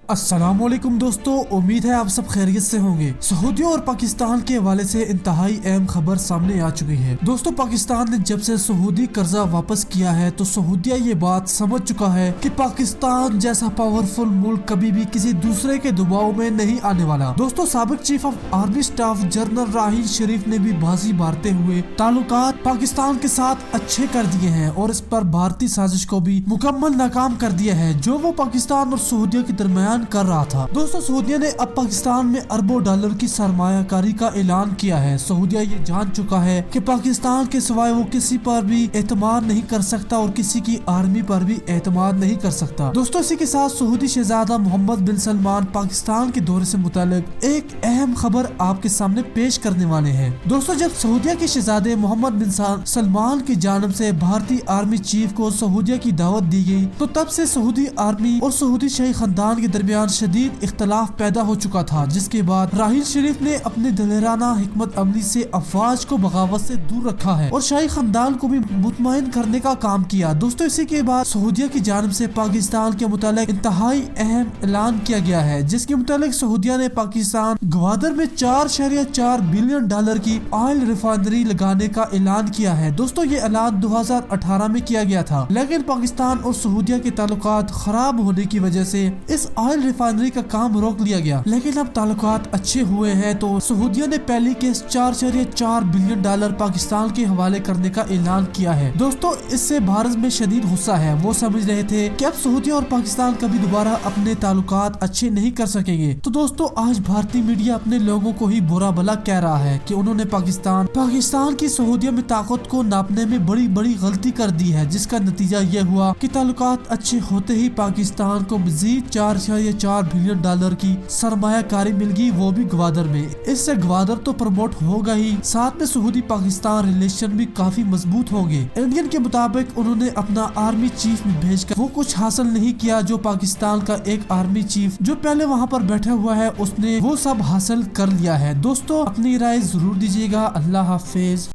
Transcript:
السلام علیکم دوستو، امید ہے آپ سب خیریت سے ہوں گے۔ سعودیہ اور پاکستان کے حوالے سے انتہائی اہم خبر سامنے آ چکی ہے۔ دوستو، پاکستان نے جب سے سعودی قرضہ واپس کیا ہے تو سعودیہ یہ بات سمجھ چکا ہے کہ پاکستان جیسا پاورفل ملک کبھی بھی کسی دوسرے کے دباؤ میں نہیں آنے والا۔ دوستو، سابق chief of army staff general Raheel Sharif نے بھی بازی مارتے ہوئے تعلقات پاکستان کے ساتھ اچھے کر دیے ہیں اور اس پر بھارتی سازش کو بھی مکمل ناکام کر دیا ہے جو وہ پاکستان اور سعودیہ کے درمیان کر رہا تھا۔ دوستو، سعودیہ نے اب پاکستان میں اربوں ڈالر کی سرمایہ کاری کا اعلان کیا ہے۔ سعودیہ یہ جان چکا ہے کہ پاکستان کے سوائے وہ کسی پر بھی اعتماد نہیں کر سکتا اور کسی کی آرمی پر بھی اعتماد نہیں کر سکتا۔ دوستو، اسی کے ساتھ سعودی شہزادہ محمد بن سلمان پاکستان کے دورے سے متعلق ایک اہم خبر آپ کے سامنے پیش کرنے والے ہیں۔ دوستو، جب سعودیہ کے شہزادے محمد بن سلمان کی جانب سے بھارتی آرمی چیف کو سعودیہ کی دعوت دی گئی تو تب سے سعودی آرمی اور سعودی شاہی خاندان کے درمیان شدید اختلاف پیدا ہو چکا تھا، جس کے بعد راحیل شریف نے اپنے دلیرانہ حکمت عملی سے افواج کو بغاوت سے دور رکھا ہے اور شاہی خاندان کو بھی مطمئن کرنے کا کام کیا۔ دوستو، اسی کے بعد سعودیہ کی جانب سے پاکستان کے متعلق انتہائی اہم اعلان کیا گیا ہے، جس کے متعلق سعودیہ نے پاکستان گوادر میں 4.4 بلین ڈالر کی آئل ریفائنری لگانے کا اعلان کیا ہے۔ دوستو، یہ اعلان 2018 میں کیا گیا تھا، لیکن پاکستان اور سعودیہ کے تعلقات خراب ہونے کی وجہ سے اس آئل ریفائنری کا کام روک لیا گیا، لیکن اب تعلقات اچھے ہوئے ہیں تو سعودیہ نے پہلی کیس 4.4 بلین ڈالر پاکستان کے حوالے کرنے کا اعلان کیا ہے۔ دوستو، اس سے بھارت میں شدید غصہ ہے۔ وہ سمجھ رہے تھے کہ اب سعودیہ اور پاکستان کبھی دوبارہ اپنے تعلقات اچھے نہیں کر سکیں گے۔ تو دوستو، آج بھارتی میڈیا اپنے لوگوں کو ہی برا بھلا کہہ رہا ہے کہ انہوں نے پاکستان کی سعودیہ میں طاقت کو ناپنے میں بڑی غلطی کر دی ہے، جس کا نتیجہ یہ ہوا کہ تعلقات اچھے ہوتے ہی پاکستان کو مزید 4.4 بلین ڈالر کی سرمایہ کاری مل گئی، وہ بھی گوادر میں۔ اس سے گوادر تو پروموٹ ہوگا ہی، ساتھ میں سعودی پاکستان ریلیشن بھی کافی مضبوط ہوں گے۔ انڈین کے مطابق انہوں نے اپنا آرمی چیف میں بھیج کر وہ کچھ حاصل نہیں کیا جو پاکستان کا ایک آرمی چیف جو پہلے وہاں پر بیٹھا ہوا ہے اس نے وہ سب حاصل کر لیا ہے۔ دوستو، اپنی رائے ضرور دیجیے گا۔ اللہ حافظ۔